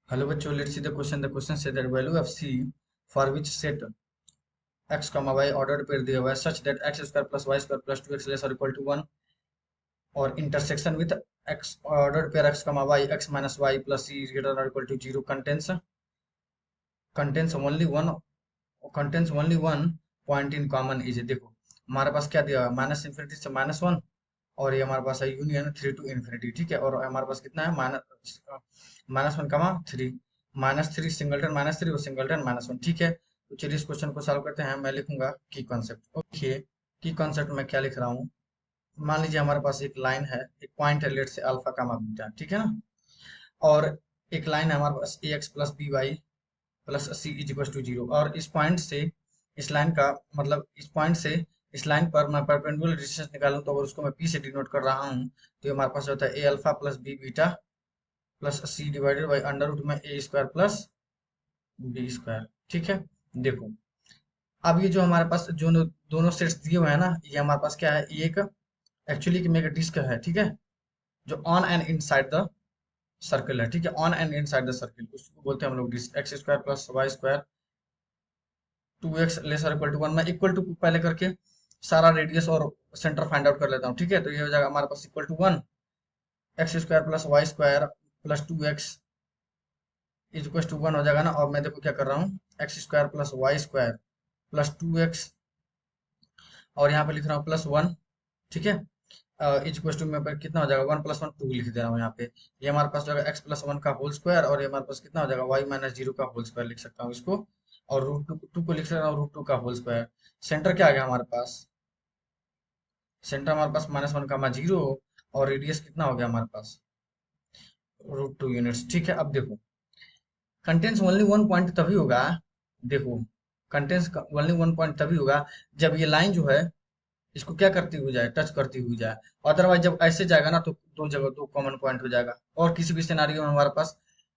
Hello bachcho, let's see the question. The question says that value of C for which set x comma y ordered pair दिया हुआ है such that x square plus y square plus 2x less or equal to 1 or intersection with x ordered pair x comma y x minus y plus c is greater or equal to 0 contains only one point in common is। देखो हमारे पास क्या दिया हुआ है, minus infinity से -1 और ये हमारे पास है यूनियन 3 टू इन्फिनिटी। ठीक है, और हमारे पास कितना है -1 3 -3 सिंगलटन -3 और सिंगलटन -1। ठीक है, तो चलिए इस क्वेश्चन को सॉल्व करते हैं। मैं लिखूंगा की कॉन्सेप्ट। ओके, की कॉन्सेप्ट में क्या लिख रहा हूँ, मान लीजिए हमारे पास एक लाइन है, एक पॉइंट है, लेट से अल्फा कामा बीटा। ठीक है ना, और एक लाइन है हमारे पास a x plus b y plus c is equal to 0। और इस पॉइंट से इस लाइन का मतलब इस पॉइंट से इस लाइन पर मैं परपेंडिकुलर डिस्टेंस निकालूं तो अगर उसको मैं पी से डिनोट कर रहा हूं तो ये हमारे पास होता है a alpha plus b beta plus c divided by under root में a square plus b square. ठीक है, देखो अब ये जो हमारे पास जो दोनों सेट्स दिए हुए हैं ना, ये हमारे पास क्या है, ये एक एक्चुअली में एक डिस्क है। ठीक है, जो on and inside the circle है। ठीक है, on and inside the circle उसको बोलते हैं हम लोग disc. X square plus y square 2x lesser equal to 1। मैं इक्वल टू पहले करके सारा रेडियस और सेंटर फाइंड आउट कर लेता हूँ। ठीक है, तो ये हो जाएगा हमारे पास equal to 1 x square plus y square plus 2x is equal to 1 हो जाएगा ना। और मैं देखो क्या कर रहा हूँ, x square plus y square plus 2x और यहाँ पे लिख रहा हूँ प्लस 1। ठीक है, इज इक्वल टू में कितना हो जाएगा, 1 + 1 2 लिख दे रहा हूँ यहाँ पे। ये हमारे पास जो है एक्स प्लस 1 का होल स्क्वायर और ये हमारे पास कितना हो जाएगा वाई माइनस 0 का होल स्क्वायर लिख सकता हूँ इसको। और रूट टू को लिख सकता हूँ रूट 2 का होल स्क्वायर। सेंटर क्या आ गया हमारे पास, सेंटर हमारे पास -1 0 और रेडियस कितना हो गया हमारे पास √2 यूनिट्स। ठीक है, अब देखो कंटेंस ओनली वन पॉइंट तभी होगा, देखो कंटेंस ओनली वन पॉइंट तभी होगा जब ये लाइन जो है इसको क्या करती हुई जाए, टच करती हुई जाए। अदरवाइज जब ऐसे जाएगा ना तो दो जगह दो कॉमन पॉइंट हो जाएगा और किसी भी सिनारियो में हमारे पास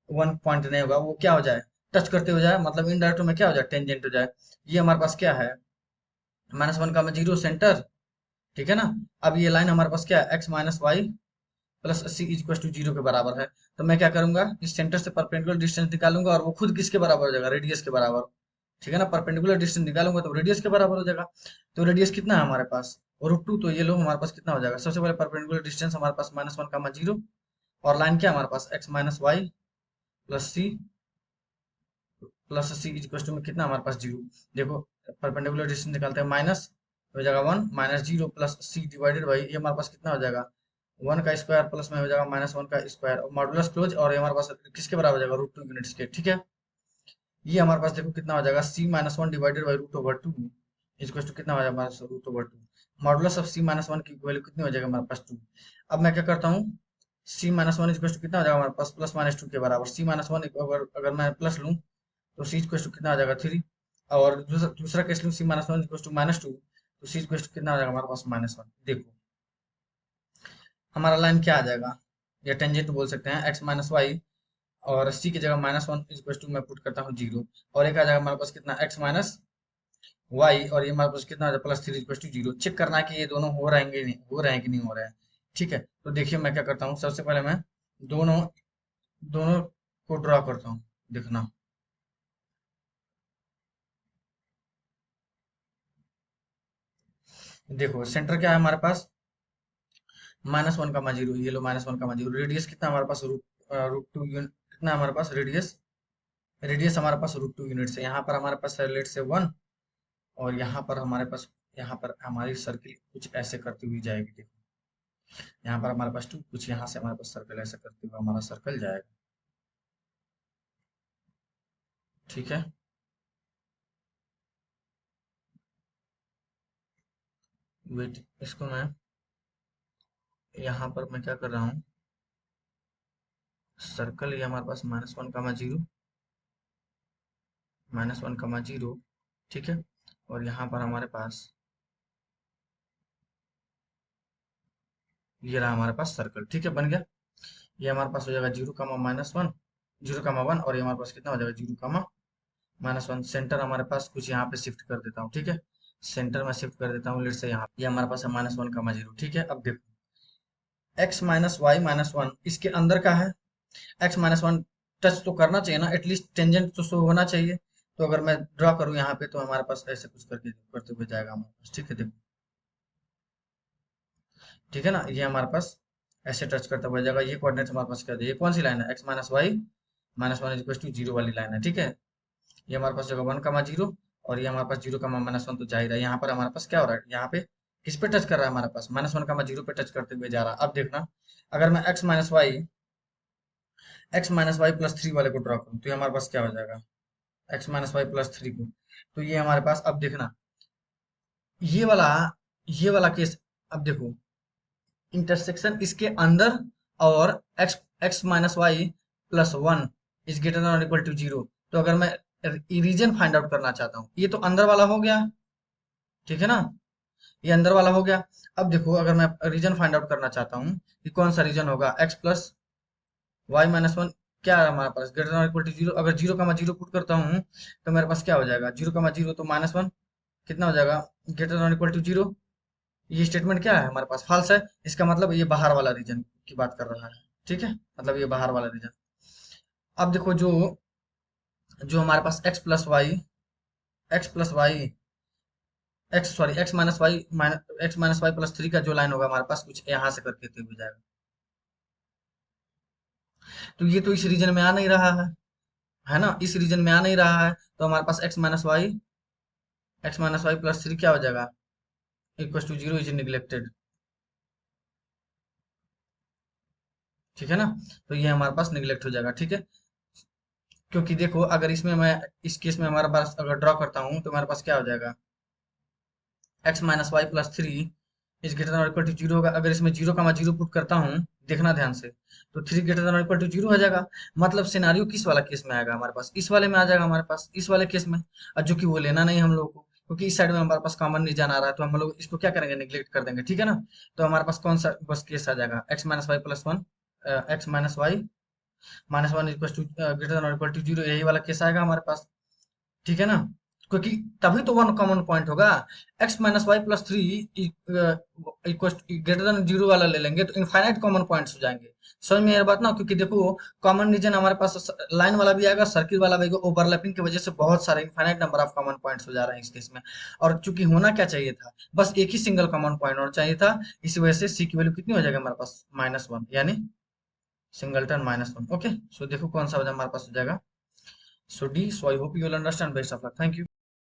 वन पॉइंट नहीं होगा, वो क्या हो जाए, टच करते हो जाए, मतलब इनडायरेक्ट में क्या हो जाए, टेंजेंट हो जाए। ये हमारे पास क्या है, -1 0 सेंटर। ठीक है ना, अब ये लाइन हमारे पास क्या है, x minus y plus c is equal to 0 के बराबर है। तो मैं क्या करूंगा, इस सेंटर से परपेंडिकुलर डिस्टेंस निकालूंगा और वो खुद किसके बराबर हो जाएगा, रेडियस के बराबर। ठीक है ना, परपेंडिकुलर डिस्टेंस निकालूंगा तो रेडियस के बराबर हो जाएगा। तो रेडियस कितना है हमारे पास, √2। तो ये लो हमारे पास कितना हो जाएगा, सबसे पहले परपेंडिकुलर डिस्टेंस हमारे पास -1 0 और लाइन क्या हमारे पास x minus y plus c is equal to में कितना हमारे पास 0। देखो परपेंडिकुलर डिस्टेंस निकालते हैं, माइनस हो जाएगा 1 -0 प्लस सी डिवाइडेड बाई ये हमारे पास कितना हो जाएगा 1 का स्क्वायर प्लस में हो जाएगा -1 का स्क्वायर और मॉडुलस क्लोज और ये हमारे पास किसके बराबर हो जाएगा √2 यूनिट्स के। ठीक है, ये हमारे पास देखो कितना हो जाएगा c-1 divided by √2 equal to कितना हो जाएगा हमारे पास √2। मॉडुलस ऑफ c-1 की वैल्यू कितनी हो जाएगा हमारे पास 2। अब मैं क्या करता हूँ, c-1 इक्वल टू कितना हो जाएगा हमारे पास +-2 के बराबर। c-1 अगर मैं प्लस लूँ तो सी इक्वल टू कितना आ जाएगा 3। और दूसरा केस लूँ c-1 इक्वल टू -2 तो सी इक्वल टू कितना आ जाएगा हमारे पास -1। देखो हमारा लाइन क्या आ जाएगा, या टेंजेंट बोल सकते हैं, x माइनस वाई और c की जगह -1 इक्वल टू मैं पुट करता हूँ 0 और एक आ जाएगा हमारे पास कितना x माइनस वाई और ये हमारे पास कितना आ जाएगा +3 इक्वल टू 0। चेक करना है कि ये दोनों हो रहेंगे नहीं हो रहे हैं कि नहीं हो रहे हैं। ठीक है, तो देखिए मैं क्या करता हूँ, सबसे पहले मैं दोनों दोनों को ड्रॉ करता हूँ। देखना देखो सेंटर क्या है हमारे पास -1 0, ये लो -1 0। रेडियस कितना हमारे पास √2 यूनिट, कितना है हमारे पास रेडियस, रेडियस हमारे पास √2 यूनिट से। यहाँ पर हमारे पास है लेट से 1 और यहाँ पर हमारे पास, यहाँ पर हमारी सर्किल कुछ ऐसे करती हुई जाएगी। देखो यहाँ पर हमारे पास 2, कुछ यहाँ से हमारे पास सर्कल ऐसे करते हुए हमारा सर्कल जाएगा। ठीक है, वेट इसको मैं यहाँ पर मैं क्या कर रहा हूँ, सर्कल ये हमारे पास -1 0 ठीक है, और यहाँ पर हमारे पास ये रहा हमारे पास सर्कल। ठीक है, बन गया। ये हमारे पास हो जाएगा 0, -1 0, 1 और ये हमारे पास कितना हो जाएगा 0, -1। सेंटर हमारे पास कुछ यहाँ पे शिफ्ट कर देता हूँ। ठीक है, सेंटर में शिफ्ट कर देता हूँ लेट से यहाँ, ये हमारे पास है -1, 0। ठीक है, अब देखो x माइनस वाई -1 इसके अंदर का है, x -1 टच तो करना चाहिए ना, एटलीस्ट टेंजेंट तो शो होना चाहिए। तो अगर मैं ड्रॉ करूँ यहाँ पे तो हमारे पास ऐसे कुछ करके करते हुए जाएगा हमारे पास, ठीक है, देखो, ठीक है ना, ये हमारे पास ऐसे टच करता हुआ जाएगा। ये कोऑर्डिनेट हमारे पास क्या है, ये कौन सी लाइन है, x minus y minus one is to zero वाली लाइन है, ठीक है। ये हमारे पास जगह वन कमा जीरो, और ये हमारे पास जीरो कमा माइनस वन, तो जाहिर है यहाँ पर हमारे पास क्या हो रहा है, यहाँ पे किस पे टच कर रहा है हमारे पास, माइनस वन कमा जीरो पे टच करते हुए जा रहा है। अब देखना, अगर मैं x minus y plus three वाले को ड्रॉ करूँ तो ये हमारे पास क्या हो जाएगा, x minus y plus three को, तो ये हमारे पास, अब देखना, ये वाला ये वाला केस, अब देखो, इंटरसेक्शन इसके अंदर, और x x minus y plus one is greater than और इक्वल टू जीरो। तो अगर मैं रीजन फाइंड आउट करना चाहता हूँ, ये तो अंदर वाला हो गया, ठीक है ना, ये अंदर वाला हो गया। अब देखो, अगर मैं रीजन फाइंड आउट करना चाहता हूँ कि कौन सा रीजन होगा, x plus y minus one, क्या है हमारे पास, greater than equal to zero. अगर जीरो का मैं जीरो पुट करता हूँ तो मेरे पास क्या हो जाएगा, जीरो का मैं जीरो तो माइनस वन, कितना हो जाएगा, greater than equal to zero. ये स्टेटमेंट क्या है हमारे पास, फॉल्स है। इसका मतलब ये बाहर वाला रीजन की बात कर रहा है, ठीक है, मतलब ये बाहर वाला रीजन। अब देखो, जो जो हमारे पास x plus y x sorry x minus y plus three का जो लाइन होगा हमारे पास, कुछ यहाँ से करके हो जाएगा। तो ये तो इस रीजन में आ नहीं रहा है ना, इस रीजन में आ नहीं रहा है, तो हमारे पास x minus y plus three क्या हो जाएगा, equal to zero is neglected, ठीक है ना। तो ये हमारे पास निगलेक्ट हो जाएगा, ठीक है, क्योंकि देखो, अगर इसमें मैं, इस केस में हमारे पास अगर ड्रॉ करता हूँ तो हमारे पास क्या हो जाएगा, x minus y plus three is greater than equal to zero होगा। अगर इसमें जीरो का मैं जीरो पुट करता हूँ, देखना ध्यान से, तो three greater than equal to zero हो जाएगा। मतलब सिनारियो किस वाला केस में आएगा हमारे पास, इस वाले में आ जाएगा हमारे पास, इस वाले केस में, और जो कि वो लेना नहीं हम लोग को, क्योंकि इस साइड में हमारे पास कॉमन नहीं जाना आ रहा है, तो हम लोग इसको क्या करेंगे, निगलेक्ट कर देंगे, ठीक है ना। तो हमारे पास कौन सा बस केस आ जाएगा, x minus y plus one, x minus one equal to greater than equal to zero, यही वाला केस आएगा हमारे पास, ठीक है ना। क्योंकि तभी तो वन कॉमन पॉइंट होगा, x minus y plus three equal greater than zero वाला ले लेंगे तो इनफाइनाइट कॉमन पॉइंट्स हो जाएंगे। समझ में ये बात ना, क्योंकि देखो, कॉमन रीजन हमारे पास लाइन वाला भी आएगा, सर्किल वाला भी आएगा, ओवरलैपिंग की वजह से बहुत सारे infinite number of common points हो जा रहे हैं इस केस में। और चूंकि होना क्या चाहिए था, बस एक ही सिंगल कॉमन पॉइंट होना चाहिए था, इसी वजह से सी की वैल्यू कितनी हो जाएगी हमारे पास, माइनस वन, यानी सिंगलटन माइनस वन। ओके, सो देखो कौन सा हो जाए हमारे पास हो जाएगा, so D, so I hope you will understand, best of luck, thank you।